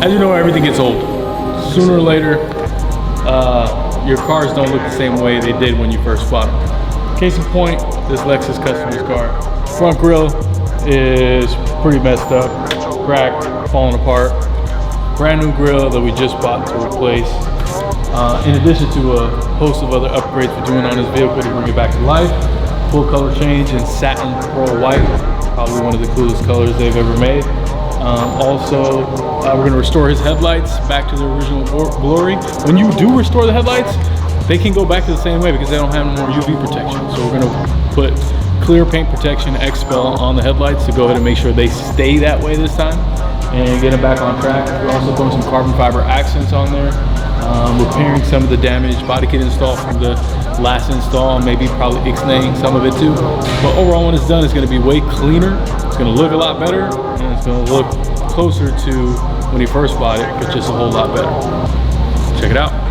As you know, everything gets old. Sooner or later, your cars don't look the same way they did when you first bought them. Case in point, this Lexus customer's car. Front grille is pretty messed up, cracked, falling apart. Brand new grille that we just bought to replace. In addition to a host of other upgrades we're doing on this vehicle to bring it back to life. Full color change in Satin Pearl White, probably one of the coolest colors they've ever made. Also, we're going to restore his headlights back to their original glory. When you do restore the headlights, they can go back to the same way because they don't have more UV protection. So we're going to put clear paint protection Expel on the headlights to go ahead and make sure they stay that way this time and get them back on track. We're also throwing some carbon fiber accents on there, repairing some of the damaged body kit install from the last install, maybe probably ixnaying some of it too. But overall, when it's done, it's going to be way cleaner. It's going to look a lot better, and it's going to look closer to when he first bought it, but just a whole lot better. Check it out.